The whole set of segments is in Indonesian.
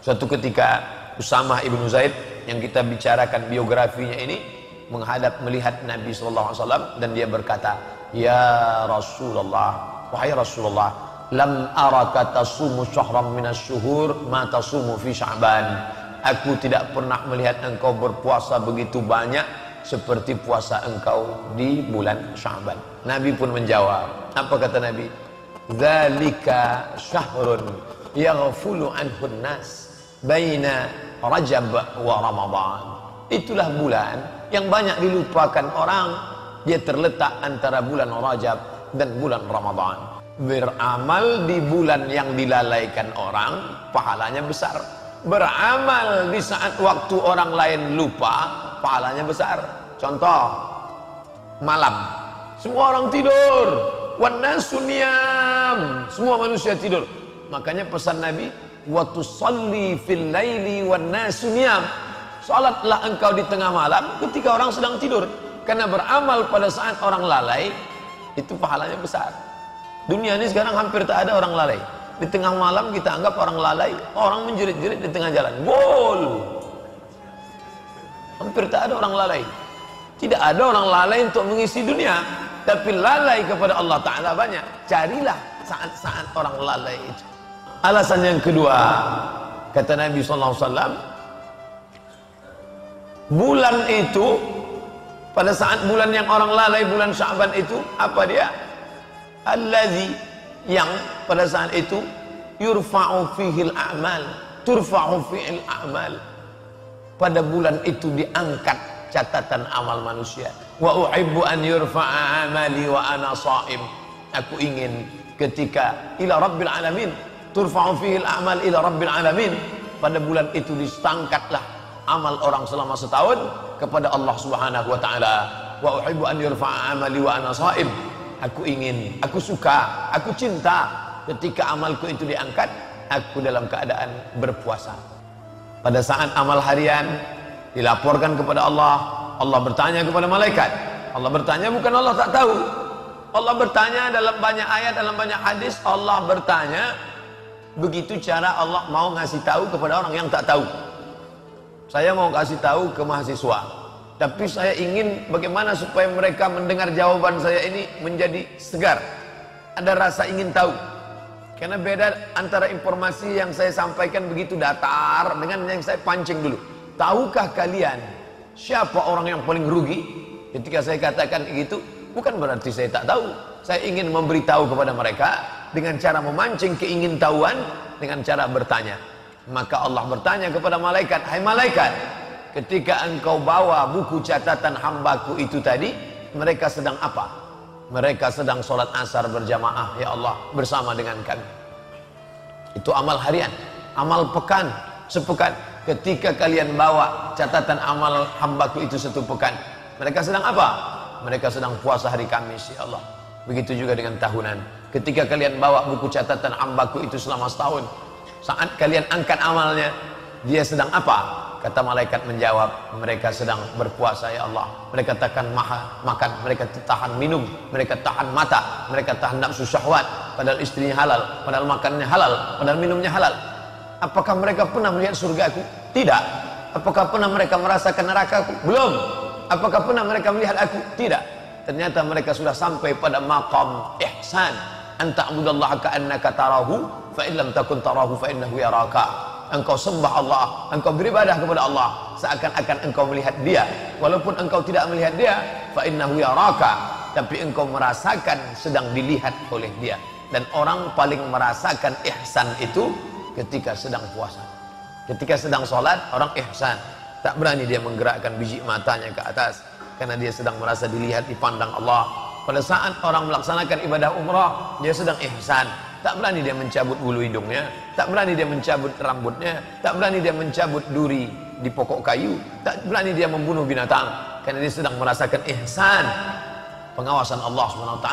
Suatu ketika Usamah ibnu Zaid yang kita bicarakan biografinya ini menghadap melihat Nabi SAW dan dia berkata, "Ya Rasulullah, wahai Rasulullah, lam araka tasumu syahran minas syuhur ma tasumu fi Sya'ban." Aku tidak pernah melihat engkau berpuasa begitu banyak seperti puasa engkau di bulan Sya'ban. Nabi pun menjawab. Apa kata Nabi? "Dzalika syahrun yaghfulu anhu an-nas baina Rajab wa Ramadan." Itulah bulan yang banyak dilupakan orang. Dia terletak antara bulan Rajab dan bulan Ramadan. Beramal di bulan yang dilalaikan orang, pahalanya besar. Beramal di saat waktu orang lain lupa, pahalanya besar. Contoh, malam semua orang tidur, wan nasu niyam, semua manusia tidur. Makanya pesan Nabi, wa tusalli fil laili wan nasu niyam. Salatlah engkau di tengah malam ketika orang sedang tidur. Karena beramal pada saat orang lalai itu pahalanya besar. Dunia ini sekarang hampir tak ada orang lalai. Di tengah malam kita anggap orang lalai, orang menjerit-jerit di tengah jalan. Gol. Hampir tak ada orang lalai. Tidak ada orang lalai untuk mengisi dunia, tapi lalai kepada Allah Ta'ala banyak. Carilah saat-saat orang lalai itu. Alasan yang kedua, kata Nabi SAW, bulan itu, pada saat bulan yang orang lalai, bulan Sya'ban itu, apa dia? Allazi, yang pada saat itu yurfa'u fihil a'mal, turfa'u fihil a'mal. Pada bulan itu diangkat catatan amal manusia. Wa uhibbu an yurfa'a amali wa ana sha'im. Aku ingin ketika ila rabbil alamin, turfa'u fihil a'mal ila rabbil alamin. Pada bulan itu disangkatlah amal orang selama setahun kepada Allah Subhanahu wa taala. Wa uhibbu an yurfa'a amali wa ana sha'im. Aku ingin, aku suka, aku cinta ketika amalku itu diangkat, aku dalam keadaan berpuasa. Pada saat amal harian dilaporkan kepada Allah, Allah bertanya kepada malaikat. Allah bertanya bukan Allah tak tahu. Allah bertanya dalam banyak ayat, dalam banyak hadis. Allah bertanya, begitu cara Allah mau ngasih tahu kepada orang yang tak tahu. Saya mau kasih tahu ke mahasiswa, tapi saya ingin bagaimana supaya mereka mendengar jawaban saya ini menjadi segar. Ada rasa ingin tahu. Karena beda antara informasi yang saya sampaikan begitu datar dengan yang saya pancing dulu. Tahukah kalian siapa orang yang paling rugi? Ketika saya katakan begitu, bukan berarti saya tak tahu. Saya ingin memberitahu kepada mereka dengan cara memancing keingintahuan, dengan cara bertanya. Maka Allah bertanya kepada malaikat, "Hai malaikat, ketika engkau bawa buku catatan hambaku itu tadi, mereka sedang apa?" "Mereka sedang sholat asar berjamaah ya Allah bersama dengan kami." Itu amal harian. Amal pekan, sepekan. Ketika kalian bawa catatan amal hambaku itu satu pekan, mereka sedang apa? Mereka sedang puasa hari Kamis ya Allah. Begitu juga dengan tahunan. Ketika kalian bawa buku catatan hambaku itu selama setahun, saat kalian angkat amalnya, dia sedang apa? Kata malaikat menjawab, mereka sedang berpuasa ya Allah. Mereka tahan makan, mereka tahan minum, mereka tahan mata, mereka tahan nafsu syahwat. Padahal istrinya halal, padahal makannya halal, padahal minumnya halal. Apakah mereka pernah melihat surgaku? Tidak. Apakah pernah mereka merasakan nerakaku? Belum. Apakah pernah mereka melihat aku? Tidak. Ternyata mereka sudah sampai pada maqam ihsan. Anta'budallaha ka'annaka tarahu, fa in lam takun tarahu fa innahu yaraka. Engkau sembah Allah, engkau beribadah kepada Allah seakan-akan engkau melihat dia, walaupun engkau tidak melihat dia, fa innahu yaraka, tapi engkau merasakan sedang dilihat oleh dia. Dan orang paling merasakan ihsan itu ketika sedang puasa. Ketika sedang sholat, orang ihsan, tak berani dia menggerakkan biji matanya ke atas karena dia sedang merasa dilihat, dipandang Allah. Pada saat orang melaksanakan ibadah umrah, dia sedang ihsan. Tak berani dia mencabut bulu hidungnya, tak berani dia mencabut rambutnya, tak berani dia mencabut duri di pokok kayu, tak berani dia membunuh binatang, karena dia sedang merasakan ihsan, pengawasan Allah SWT.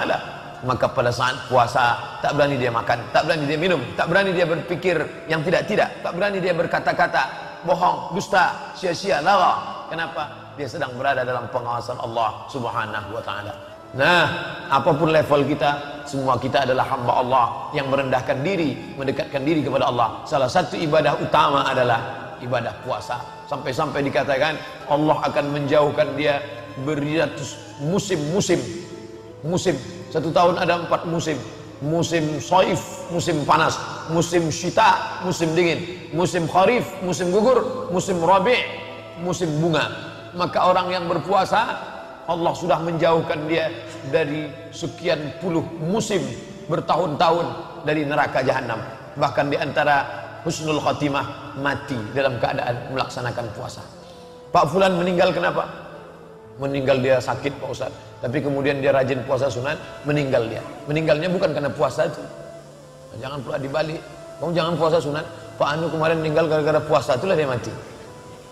Maka pada saat puasa, tak berani dia makan, tak berani dia minum, tak berani dia berpikir yang tidak-tidak, tak berani dia berkata-kata bohong, dusta, sia-sia, lara. Kenapa? Dia sedang berada dalam pengawasan Allah Subhanahu wa ta'ala. Nah, apapun level kita, semua kita adalah hamba Allah yang merendahkan diri, mendekatkan diri kepada Allah. Salah satu ibadah utama adalah ibadah puasa. Sampai-sampai dikatakan Allah akan menjauhkan dia beratus musim. Satu tahun ada 4 musim. Musim saif, musim panas. Musim syita, musim dingin. Musim kharif, musim gugur. Musim rabi', musim bunga. Maka orang yang berpuasa, Allah sudah menjauhkan dia dari sekian puluh musim, bertahun-tahun dari neraka jahanam. Bahkan di antara husnul khatimah, mati dalam keadaan melaksanakan puasa. Pak Fulan meninggal kenapa? Meninggal dia sakit Pak Ustaz, tapi kemudian dia rajin puasa sunat, meninggal dia. Meninggalnya bukan karena puasa itu. Jangan pula dibalik, kamu jangan puasa sunat, Pak Anu kemarin meninggal gara-gara puasa, itulah dia mati.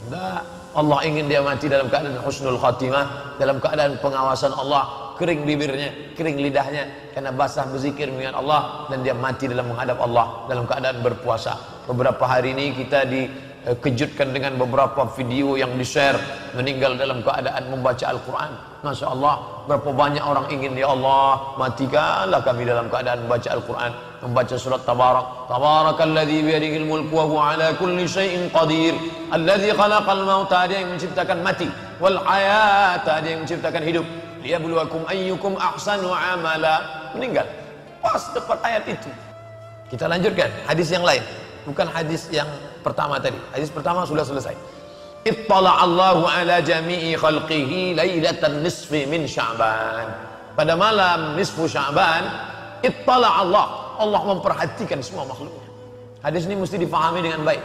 Enggak, Allah ingin dia mati dalam keadaan husnul khatimah, dalam keadaan pengawasan Allah, kering bibirnya, kering lidahnya, karena basah berzikir mengingat Allah, dan dia mati dalam menghadap Allah dalam keadaan berpuasa. Beberapa hari ini kita dikejutkan dengan beberapa video yang di-share meninggal dalam keadaan membaca Al-Quran. Masya Allah, berapa banyak orang ingin, ya Allah matikanlah kami dalam keadaan membaca Al-Quran, membaca surat Tabarak. Tabarakalladzi biyadihil mulku wa huwa ala kulli syai'in qadir, alladzi khalaqal mauta, dia yang menciptakan mati, wal hayata, dia yang menciptakan hidup, liyabluwakum ayyukum ahsanu amala. Meninggal pas dapat ayat itu. Kita lanjutkan hadis yang lain, bukan hadis yang pertama tadi. Hadis pertama sudah selesai. Ittala'allahu ala jami'i khalqihi lailatan nisfi min Sya'ban. Pada malam nisfu Sya'ban, ittala'allah, Allah memperhatikan semua makhluknya. Hadis ini mesti difahami dengan baik.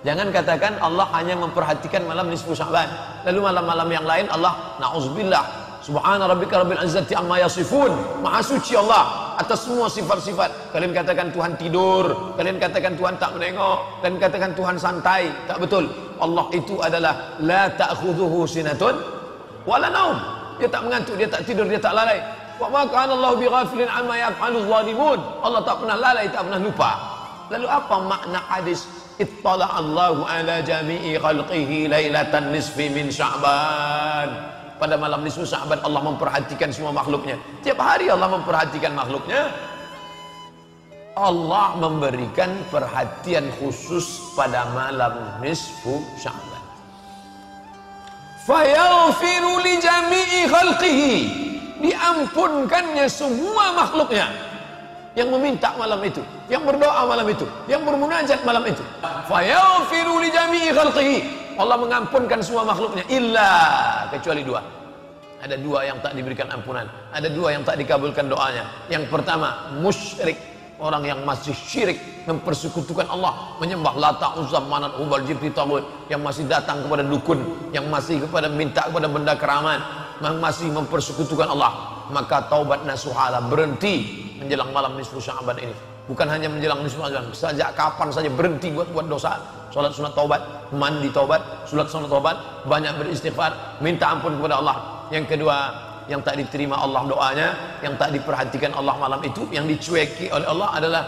Jangan katakan Allah hanya memperhatikan malam nisfu Sya'ban, lalu malam-malam yang lain Allah, na'udzubillah, subhana rabbika rabbil izzati amma yasifun, maha suci Allah atas semua sifat-sifat. Kalian katakan Tuhan tidur, kalian katakan Tuhan tak menengok, kalian katakan Tuhan santai. Tak betul. Allah itu adalah la ta'khudhuhu sinatun wala naum. Dia tak mengantuk, dia tak tidur, dia tak lalai. Wa ma kana Allahu bighafilin amma yaf'alu zalimun. Allah tak pernah lalai, tak pernah lupa. Lalu apa makna hadis ittala'allahu ala jami'i khalqihi lailatan nisfi min Sya'ban? Pada malam nisfu Sya'ban Allah memperhatikan semua makhluknya. Tiap hari Allah memperhatikan makhluknya. Allah memberikan perhatian khusus pada malam nisfu Sya'ban. Fayaghfiru li jami'i khalqihi, diampunkannya semua makhluknya yang meminta malam itu, yang berdoa malam itu, yang bermunajat malam itu. Fayaghfiru li jami'i khalqihi, Allah mengampunkan semua makhluknya, illa, kecuali 2. Ada 2 yang tak diberikan ampunan, ada 2 yang tak dikabulkan doanya. Yang pertama, musyrik, orang yang masih syirik, mempersekutukan Allah, menyembah Lata, Uzza, Manat, Hubal, Jibti, Tagut, yang masih datang kepada dukun, yang masih kepada minta kepada benda keramat, yang masih mempersekutukan Allah. Maka taubat nasuhala, berhenti menjelang malam nisfu Sya'ban ini. Bukan hanya menjelang nisfu Sya'ban, sejak kapan saja berhenti buat dosa. Salat sunat taubat, mandi taubat, salat sunat taubat, banyak beristighfar, minta ampun kepada Allah. Yang kedua, yang tak diterima Allah doanya, yang tak diperhatikan Allah malam itu, yang dicueki oleh Allah adalah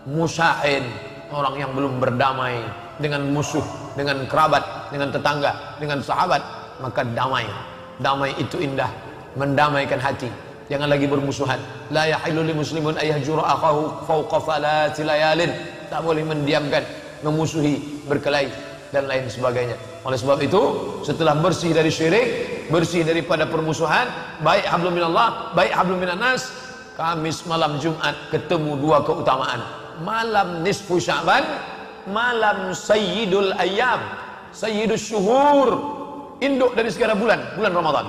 musya'in, orang yang belum berdamai dengan musuh, dengan kerabat, dengan tetangga, dengan sahabat. Maka damai itu indah, mendamaikan hati. Jangan lagi bermusuhan. La yahillu lil muslimun ayyahjura akhahu fawqa thalathi layalin. Tak boleh mendiamkan, memusuhi, berkelahi dan lain sebagainya. Oleh sebab itu, setelah bersih dari syirik, bersih daripada permusuhan, baik hablum minallah, baik hablum minannas, Kamis malam Jumat ketemu 2 keutamaan. Malam nisfu Sya'ban, malam sayyidul ayyam, sayyidus syuhur, induk dari segala bulan Ramadan.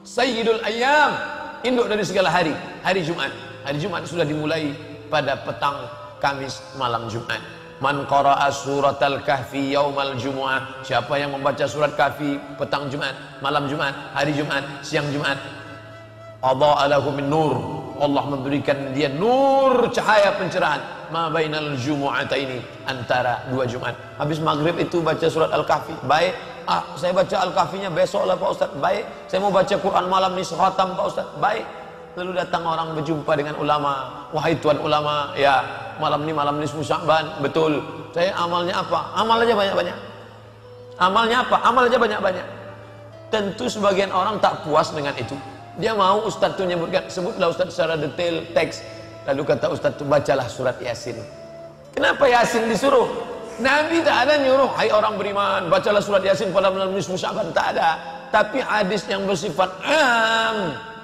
Sayyidul ayyam, induk dari segala hari, hari Jumat. Hari Jumat sudah dimulai pada petang Kamis malam Jumat. Man qara'a suratal kahfi yaumal jumu'ah, siapa yang membaca surat kahfi petang Jumat, malam Jumat, hari Jumat, siang Jumat, adha'a lahu min nur, Allah memberikan dia nur, cahaya pencerahan, ma bainal jumu'ataini, antara 2 Jumat. Habis maghrib itu baca surat Al-Kahfi, baik. Saya baca Al-Kahfinya besok lah Pak Ustaz, baik. Saya mau baca Quran malam ni khatam Pak Ustaz, baik. Lalu datang orang berjumpa dengan ulama, wahai tuan ulama, ya malam ni malam nisfu Sya'ban, betul. Saya amalnya apa? Amal aja banyak-banyak. Amalnya apa? Amal aja banyak-banyak. Tentu sebagian orang tak puas dengan itu. Dia mau Ustaz itu menyebutkan, sebutlah Ustaz secara detail teks. Lalu kata Ustaz itu, bacalah surat Yasin. Kenapa Yasin disuruh? Nabi tak ada nyuruh, hai orang beriman, bacalah surat Yasin pada malam nisfu Sya'ban, tak ada. Tapi hadis yang bersifat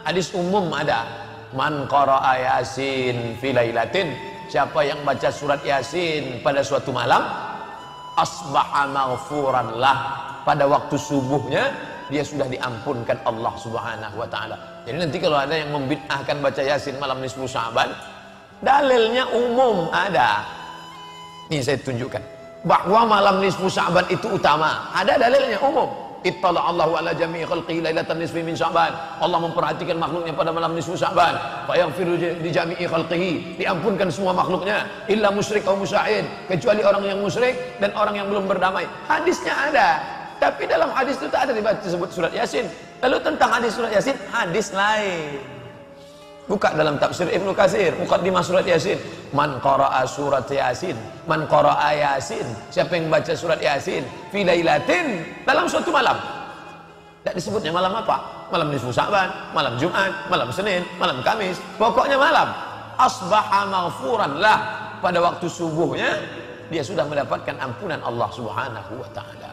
hadis umum ada. Man qara'a Yasin fi lailatin, siapa yang baca surat Yasin pada suatu malam, asbaha maghfuran lah, pada waktu subuhnya dia sudah diampunkan Allah Subhanahu wa taala. Jadi nanti kalau ada yang membid'ahkan baca Yasin malam nisfu Sya'ban, dalilnya umum ada. Ini saya tunjukkan bahwa malam nisfu Sya'ban itu utama. Ada dalilnya umum. Ittala Allahu ala jami'i khalqihi lailatan nisfi min Sya'ban. Allah memperhatikan makhluknya pada malam nisfu Sya'ban. Fa yaghfiru li jami'i khalqihi, diampunkan semua makhluknya, illa musyrik atau musyahid, kecuali orang yang musyrik dan orang yang belum berdamai. Hadisnya ada. Tapi dalam hadis itu tak ada disebut surat Yasin. Lalu tentang hadis surat Yasin, hadis lain. Buka dalam tafsir Ibnu Katsir, muqaddimah surat Yasin. Man qara'a surat Yasin, man qara'a Yasin, siapa yang baca surat Yasin fi lailatin, dalam suatu malam. Tak disebutnya malam apa? Malam nisfu Sya'ban, malam Jumat, malam Senin, malam Kamis. Pokoknya malam. Asbaha maghfuran lah, pada waktu subuhnya dia sudah mendapatkan ampunan Allah Subhanahu wa taala.